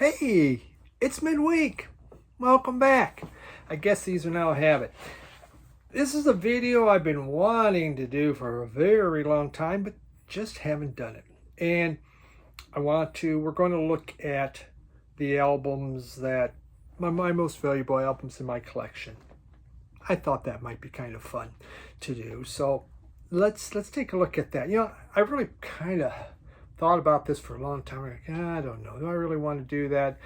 Hey, it's midweek. Welcome back. I guess these are now a habit. This is a video I've been wanting to do for a very long time, but just haven't done it. And we're going to look at the albums that, my most valuable albums in my collection. I thought that might be kind of fun to do. So let's take a look at that. I really kind of thought about this for a long time. I don't know. Do I really want to do that?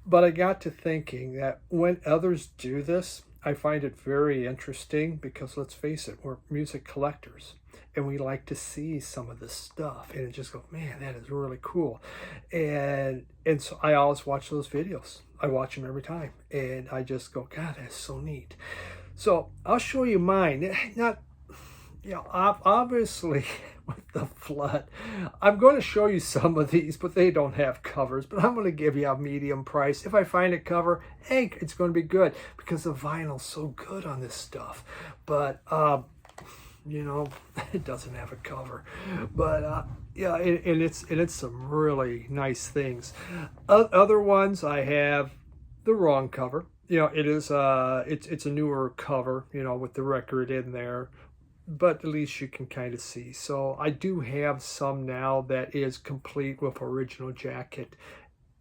But I got to thinking that when others do this, I find it very interesting because let's face it, we're music collectors and we like to see some of this stuff and just go, man, that is really cool. And so I always watch those videos. I watch them every time and I just go, God, that's so neat. So I'll show you mine. Not, obviously with the flood, I'm going to show you some of these, but they don't have covers. But I'm going to give you a medium price. If I find a cover, hey, it's going to be good because the vinyl's so good on this stuff. But it doesn't have a cover. But yeah, and it's some really nice things. Other ones I have the wrong cover. It is it's a newer cover, with the record in there, but at least you can kind of see. So I do have some now that is complete with original jacket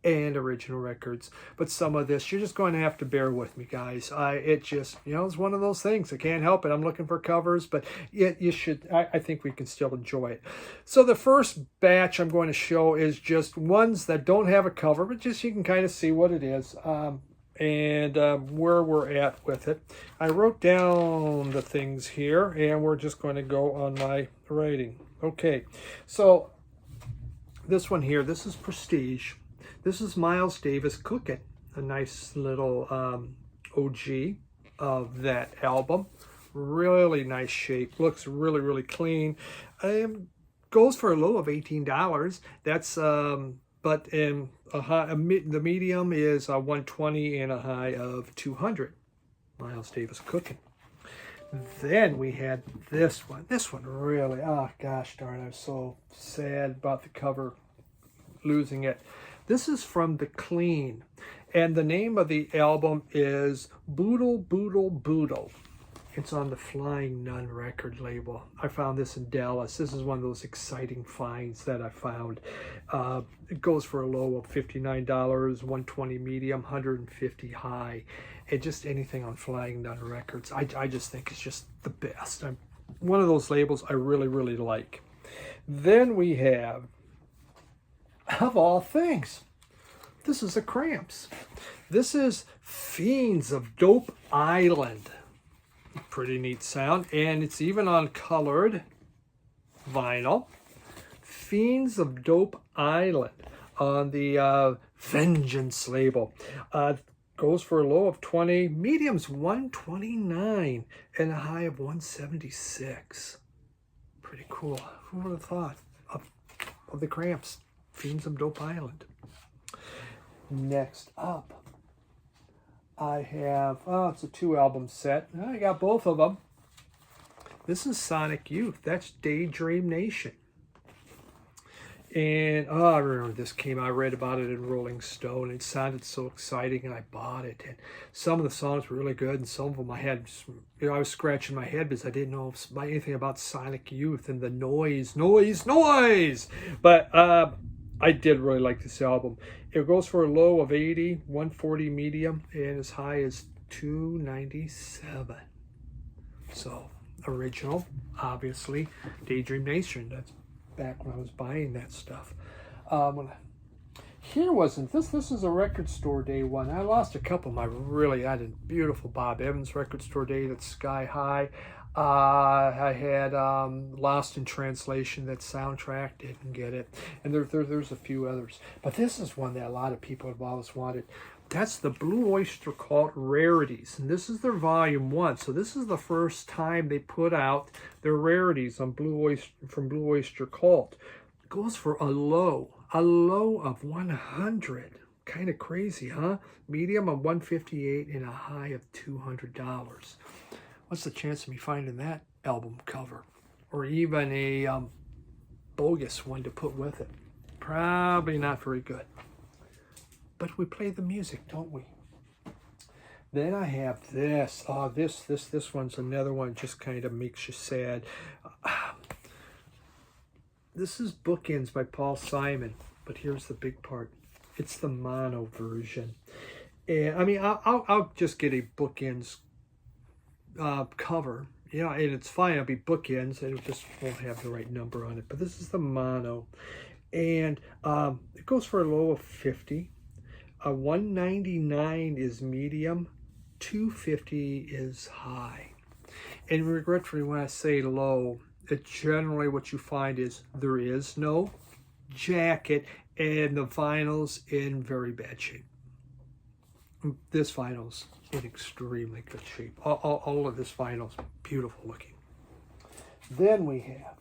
and original records, but some of this you're just going to have to bear with me, guys. It just, it's one of those things. I can't help it. I'm looking for covers, but you should, I think we can still enjoy it. So the first batch I'm going to show is just ones that don't have a cover, but just you can kind of see what it is. And where we're at with it. I wrote down the things here, and we're just going to go on my writing. Okay, so this one here, this is Prestige. This is Miles Davis Cookin', a nice little OG of that album. Really nice shape, looks really, really clean. Goes for a low of $18. That's but in the medium is 120 and a high of 200. Miles Davis Cookin'. Then we had this one. This one really, oh gosh darn, I was so sad about the cover, losing it. This is from The Clean, and the name of the album is Boodle Boodle Boodle. It's on the Flying Nun record label. I found this in Dallas. This is one of those exciting finds that I found. It goes for a low of $59, 120 medium, 150 high. And just anything on Flying Nun records, I just think it's just the best. One of those labels I really, really like. Then we have, of all things, this is the Cramps. This is Fiends of Dope Island. Pretty neat sound, and it's even on colored vinyl. Fiends of Dope Island on the Vengeance label. Goes for a low of 20, mediums 129, and a high of 176. Pretty cool. Who would have thought of the Cramps? Fiends of Dope Island. Next up, I have, it's a 2-album set. I got both of them. This is Sonic Youth. That's Daydream Nation. And, I remember this came out. I read about it in Rolling Stone. It sounded so exciting, and I bought it. And some of the songs were really good, and some of them I had, I was scratching my head because I didn't know anything about Sonic Youth and the noise. But I did really like this album. It goes for a low of 80, 140 medium, and as high as 297. So, original, obviously. Daydream Nation. That's back when I was buying that stuff. Here wasn't this. This is a record store day one. I lost a couple. I had a beautiful Bob Evans record store day that's sky high. I had Lost in Translation, that soundtrack, didn't get it. And there's a few others. But this is one that a lot of people have always wanted. That's the Blue Oyster Cult Rarities. And this is their volume 1. So this is the first time they put out their rarities on from Blue Oyster Cult. It goes for a low of 100. Kind of crazy, huh? Medium of 158 and a high of $200. What's the chance of me finding that album cover? Or even a bogus one to put with it? Probably not very good. but we play the music, don't we? Then I have this. Oh, this one's another one. Just kind of makes you sad. This is Bookends by Paul Simon, but here's the big part. It's the mono version. And I mean, I'll just get a Bookends cover. Yeah, and it's fine. It'll be Bookends. It just won't have the right number on it. But this is the mono. And it goes for a low of 50. 199 is medium. 250 is high. And regretfully, when I say low, it generally what you find is there is no jacket and the vinyl's in very bad shape. This vinyl's in extremely good shape. All of this vinyl's beautiful looking. Then we have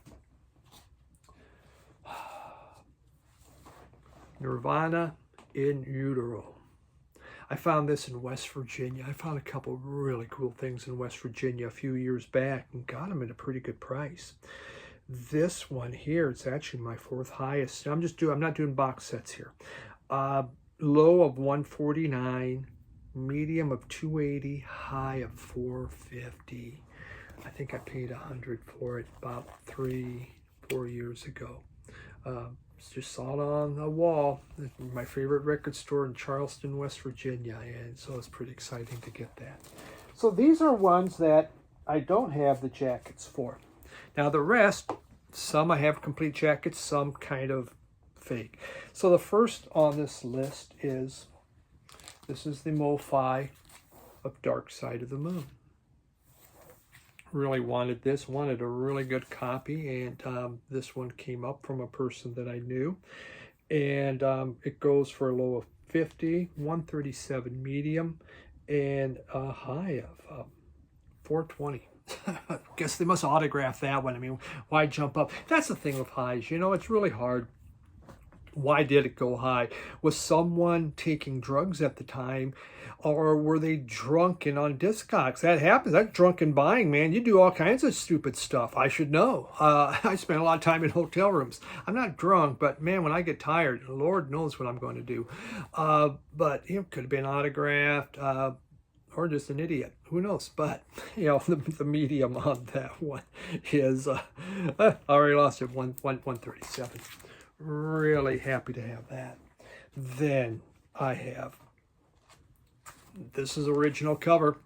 Nirvana in Utero. I found this in West Virginia. I found a couple really cool things in West Virginia a few years back and got them at a pretty good price. This one here, it's actually my 4th highest. I'm not doing box sets here. Low of 149, medium of 280, high of 450. I think I paid $100 for it about 3-4 years ago. Just saw it on the wall, my favorite record store in Charleston, West Virginia, and so it's pretty exciting to get that. So these are ones that I don't have the jackets for. Now the rest, some I have complete jackets, some kind of fake. So the first on this list is, this is the MoFi of Dark Side of the Moon. Really wanted this, wanted a really good copy, and this one came up from a person that I knew, and it goes for a low of 50, 137 medium, and a high of 420. Guess they must autograph that one. I mean, why jump up? That's the thing with highs, you know, it's really hard. Why did it go high? Was someone taking drugs at the time, or were they drunk and on Discogs? That happens. That's drunken buying, man. You do all kinds of stupid stuff. I should know. I spend a lot of time in hotel rooms. I'm not drunk, but man, when I get tired, Lord knows what I'm going to do. But it could have been autographed, or just an idiot. Who knows? But, you know, the medium on that one is, I already lost it, 137. Really happy to have that. Then I have, this is original cover.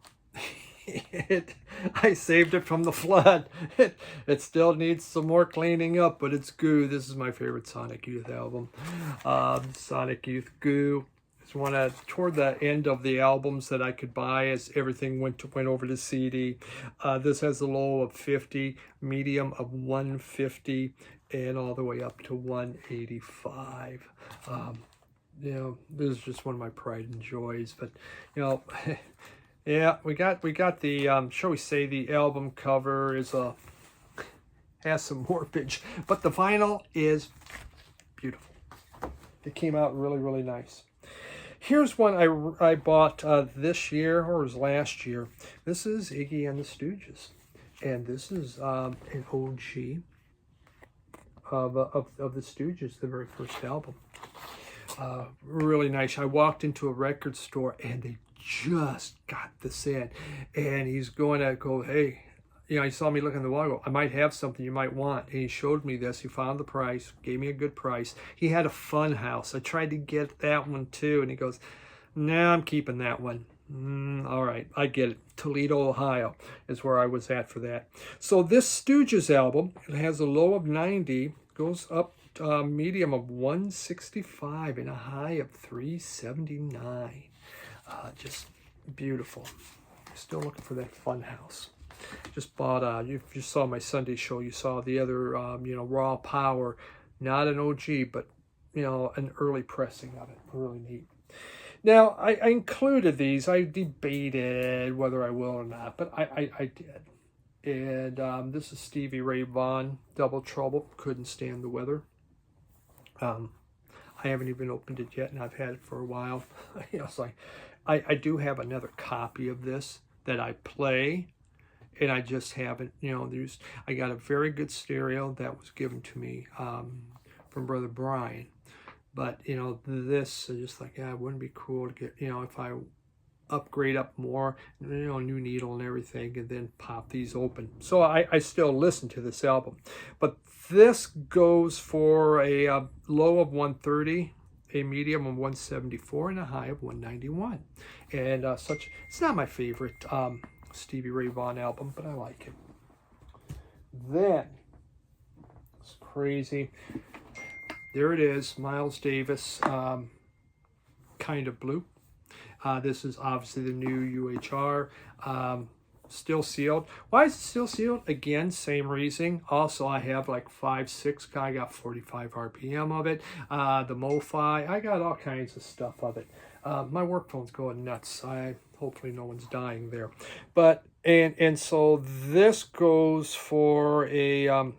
I saved it from the flood. It still needs some more cleaning up, but it's Goo. This is my favorite Sonic Youth album. Sonic Youth Goo. It's one toward the end of the albums that I could buy as everything went over to CD. This has a low of 50, medium of 150, and all the way up to 185. You know, this is just one of my pride and joys. But you know, yeah, we got the shall we say the album cover has some warpage, but the vinyl is beautiful. It came out really nice. Here's one I bought this year, or it was last year. This is Iggy and the Stooges, and this is an OG of the Stooges, the very first album. Really nice. I walked into a record store and they just got this in, and he's going to go, hey, you know, he saw me look in the wall, go, I might have something you might want. And he showed me this. He found the price, gave me a good price. He had a Fun House. I tried to get that one too, and he goes, nah, I'm keeping that one. All right, I get it. Toledo, Ohio is where I was at for that. So this Stooges album, it has a low of 90, goes up medium of 165 and a high of 379. Just beautiful. Still looking for that Fun House. Just bought, you saw my Sunday show, you saw the other, you know, Raw Power, not an OG, but, you know, an early pressing of it. Really neat. Now, I included these. I debated whether I will or not, but I did. And this is Stevie Ray Vaughan, Double Trouble, Couldn't Stand the Weather. I haven't even opened it yet, and I've had it for a while. You know, it's like, I do have another copy of this that I play, and I just haven't, you know, I got a very good stereo that was given to me from Brother Brian, But, you know, this is just like, yeah, it wouldn't be cool to get, you know, if I upgrade up more, you know, new needle and everything, and then pop these open. So I still listen to this album. But this goes for a low of 130, a medium of 174, and a high of 191. And it's not my favorite Stevie Ray Vaughan album, but I like it. Then, it's crazy. There it is, Miles Davis, Kind of Blue. This is obviously the new UHR, still sealed. Why is it still sealed? Again, same reason. Also, I have like 5.6, I got 45 RPM of it. The MoFi, I got all kinds of stuff of it. My work phone's going nuts. Hopefully no one's dying there. But, and so this goes for a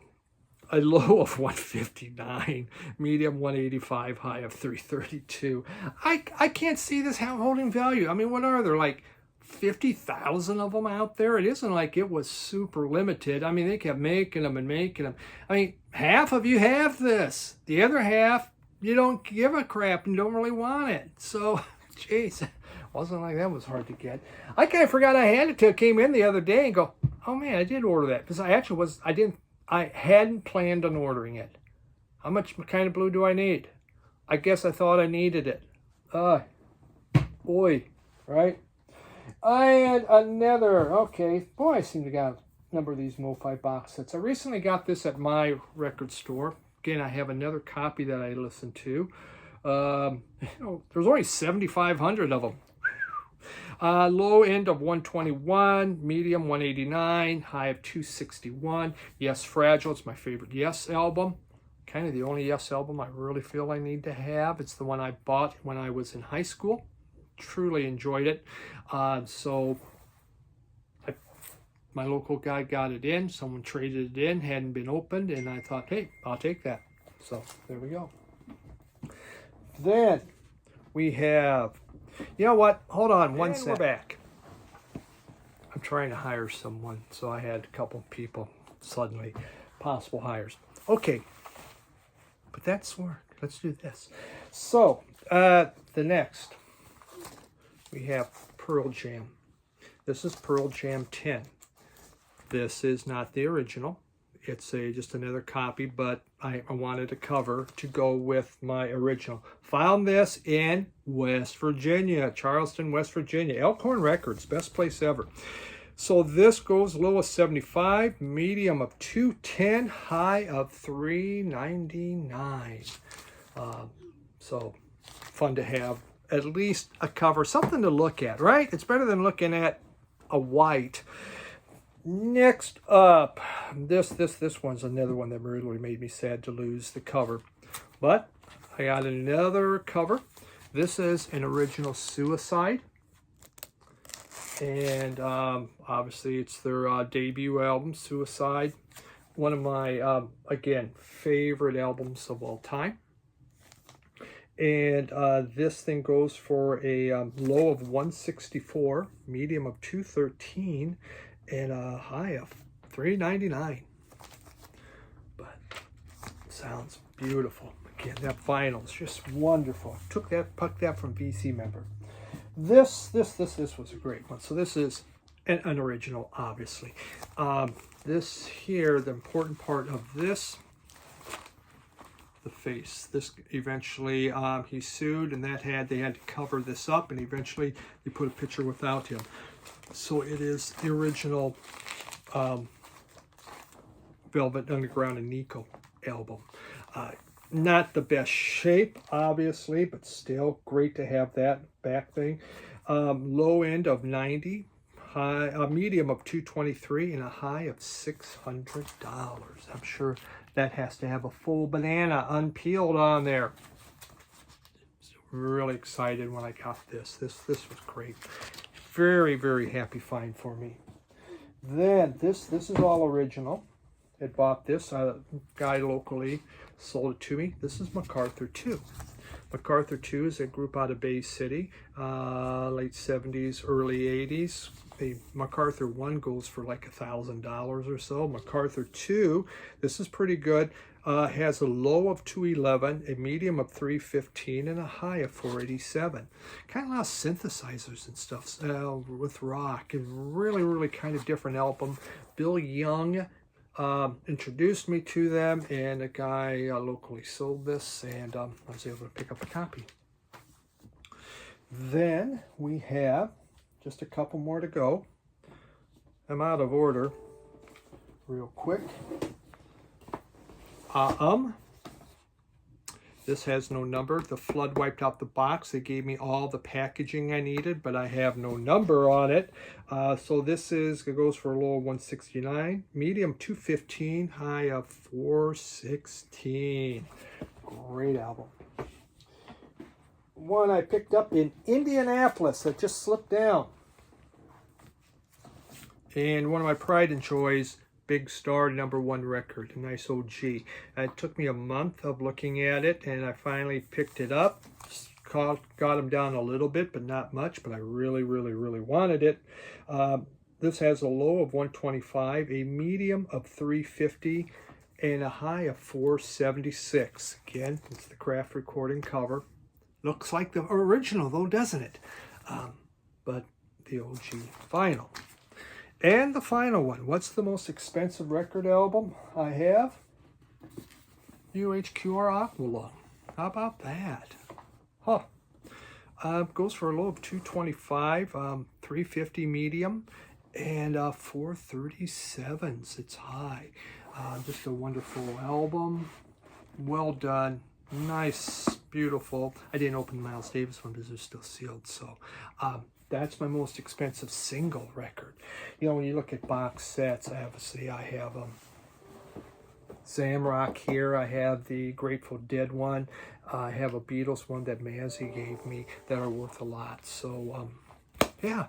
low of 159, medium 185, high of 332. I can't see this holding value. I mean, what are there, like 50,000 of them out there? It isn't like it was super limited. I mean, they kept making them and making them. I mean, half of you have this. The other half, you don't give a crap and don't really want it. So, jeez, wasn't like that was hard to get. I kind of forgot I had it till it came in the other day and go, oh man, I did order that. Because I hadn't planned on ordering it. How much Kind of Blue do I need? I guess I thought I needed it. Boy, right? I had another, okay, boy, I seem to got a number of these MoFi box sets. I recently got this at my record store. Again, I have another copy that I listened to. You know, there's only 7,500 of them. Low end of 121, medium 189, high of 261. Yes, Fragile, it's my favorite Yes album. Kind of the only Yes album I really feel I need to have. It's the one I bought when I was in high school. Truly enjoyed it. My local guy got it in. Someone traded it in, hadn't been opened, and I thought, hey, I'll take that. So there we go. Then we have, you know what? Hold on one second. We're back. I'm trying to hire someone, so I had a couple people suddenly, possible hires. Okay, but that's work. Let's do this. So the next, we have Pearl Jam. This is Pearl Jam 10. This is not the original. It's just another copy, but I wanted a cover to go with my original. Found this in West Virginia, Charleston, West Virginia. Elkhorn Records, best place ever. So this goes low of 75, medium of 210, high of 399. So fun to have at least a cover, something to look at, right? It's better than looking at a white. Next up, this one's another one that really made me sad to lose the cover. But I got another cover. This is an original Suicide. And obviously it's their debut album, Suicide. One of my, again, favorite albums of all time. And this thing goes for a low of 164, medium of 213, and a high of 399. But sounds beautiful. Again, that vinyl is just wonderful. Plucked that from VC Member. This was a great one. So this is an original, obviously. This here, the important part of this, the face. This eventually he sued, and they had to cover this up, and eventually they put a picture without him. So it is the original Velvet Underground and Nico album. Not the best shape, obviously, but still great to have that back thing. Low end of 90, medium of 223, and a high of $600. I'm sure that has to have a full banana unpeeled on there. Really excited when I got this. This was great. Very, very happy find for me. Then this is all original. I bought this. A guy locally sold it to me. This is MacArthur 2. MacArthur 2 is a group out of Bay City, late 70s, early 80s. the MacArthur 1 goes for like $1,000 or so. MacArthur 2, this is pretty good, has a low of 211, a medium of 315, and a high of 487. Kind of a lot of synthesizers and stuff with rock. And really, really kind of different album. Bill Young introduced me to them, and a guy locally sold this, and I was able to pick up a copy. Then we have just a couple more to go. I'm out of order real quick. This has no number. The flood wiped out the box. They gave me all the packaging I needed, but I have no number on it. So this it goes for a low of 169, medium 215, high of 416. Great album. One I picked up in Indianapolis that just slipped down. And one of my pride and joys, Big Star #1 record, a nice OG. It took me a month of looking at it, and I finally picked it up. Got them down a little bit, but not much, but I really, really, really wanted it. This has a low of 125, a medium of 350, and a high of 476. Again, it's the craft recording cover. Looks like the original, though, doesn't it? But the OG vinyl. And the final one. What's the most expensive record album I have? UHQR Aqualung. How about that? Huh. Goes for a low of 225, 350 medium, and 437s. It's high. Just a wonderful album. Well done. Nice, beautiful. I didn't open the Miles Davis one because they're still sealed. So that's my most expensive single record. You know, when you look at box sets, obviously I have Zamrock here. I have the Grateful Dead one. I have a Beatles one that Mazzy gave me that are worth a lot. So yeah,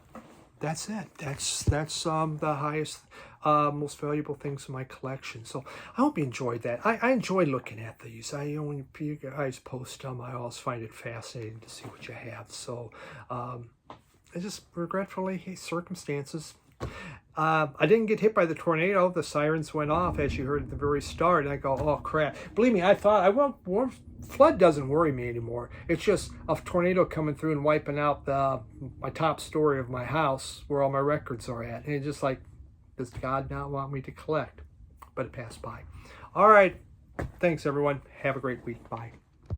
that's it. That's the highest, most valuable things in my collection. So I hope you enjoyed that. I enjoy looking at these. When you guys post them, I always find it fascinating to see what you have. So I just regretfully, circumstances. I didn't get hit by the tornado. The sirens went off, as you heard at the very start, and I go, oh crap. Believe me, I thought, flood doesn't worry me anymore. It's just a tornado coming through and wiping out my top story of my house where all my records are at. And it's just like, does God not want me to collect? But it passed by. All right. Thanks, everyone. Have a great week. Bye.